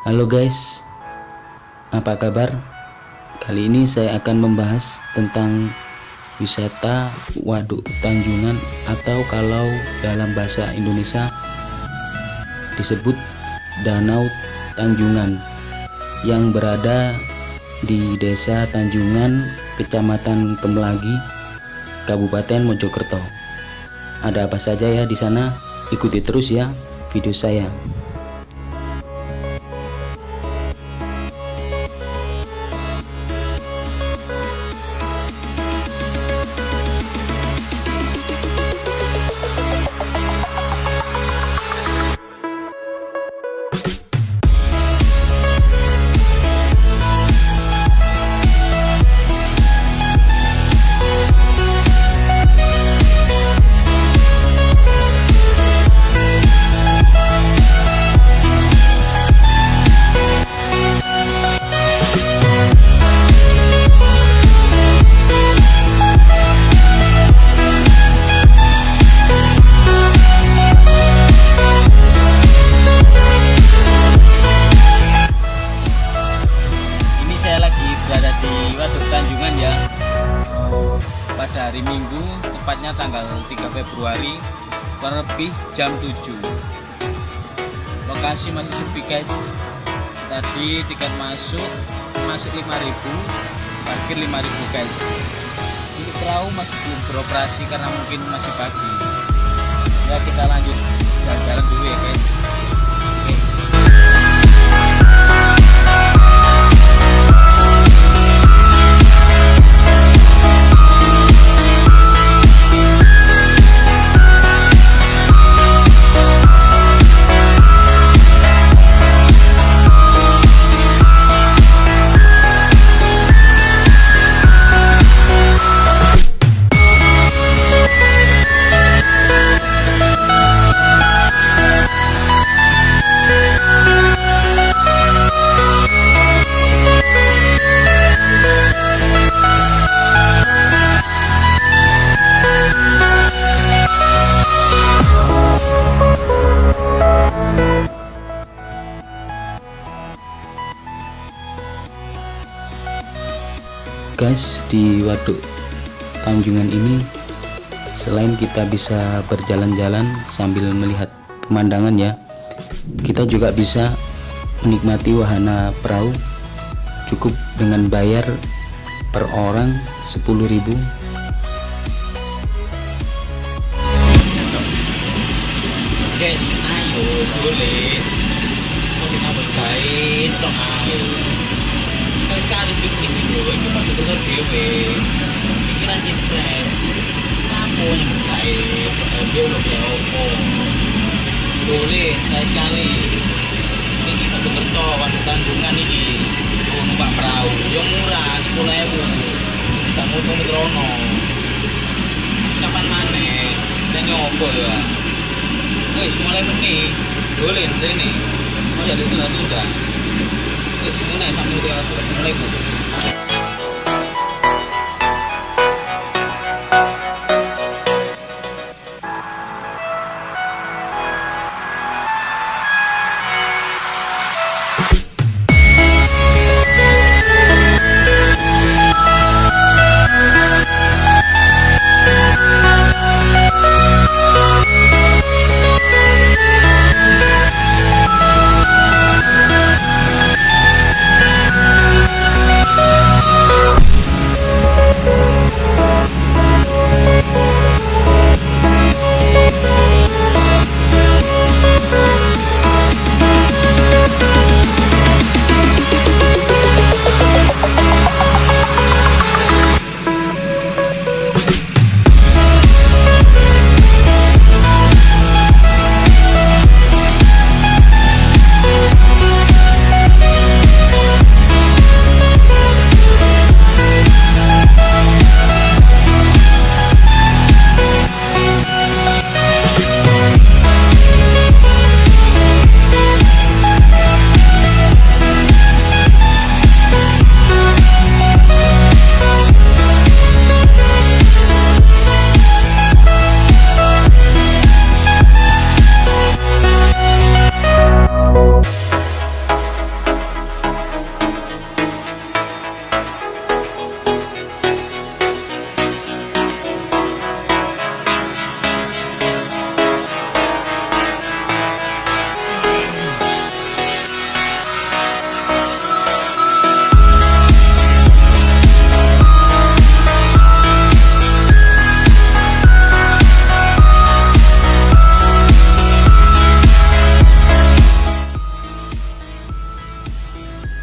Halo guys, apa kabar? Kali ini saya akan membahas tentang wisata Waduk Tanjungan, atau kalau dalam bahasa Indonesia disebut Danau Tanjungan, yang berada di Desa Tanjungan, Kecamatan Kemlagi, Kabupaten Mojokerto. Ada apa saja ya di sana? Ikuti terus ya video saya. Berada di Waduk Tanjungan ya, pada hari Minggu, tepatnya tanggal 3 Februari, kurang lebih jam 7. Lokasi masih sepi guys. Tadi tiket masuk 5.000, parkir 5.000 guys. Untuk perahu masih belum beroperasi karena mungkin masih pagi. Ya, kita lanjut jalan-jalan dulu ya guys. Guys, di Waduk Tanjungan ini selain kita bisa berjalan-jalan sambil melihat pemandangan ya, kita juga bisa menikmati wahana perahu. Cukup dengan bayar per orang 10.000. Guys, ayo boleh ngabut baik dong, ayo sekali bikin video ini masih dengar dewe pikiran jepres apa yang baik biolog ya opo boleh sekali ini Mojokerto Waduk Tanjungan ini numpak perahu yang murah 10.000 tak mau metrono kapan mana dan nyopo ya guys, mulai menit boleh ini oh jadi sudah semuanya sambil dia mulai.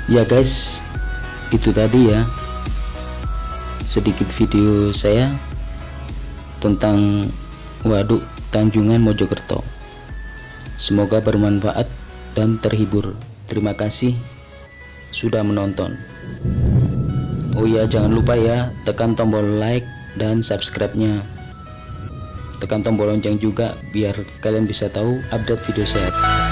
Ya guys, itu tadi ya sedikit video saya tentang waduk Tanjungan Mojokerto. Semoga bermanfaat dan terhibur. Terima kasih sudah menonton. Oh ya, jangan lupa ya, tekan tombol like dan subscribe-nya. Tekan tombol lonceng juga biar kalian bisa tahu update video saya.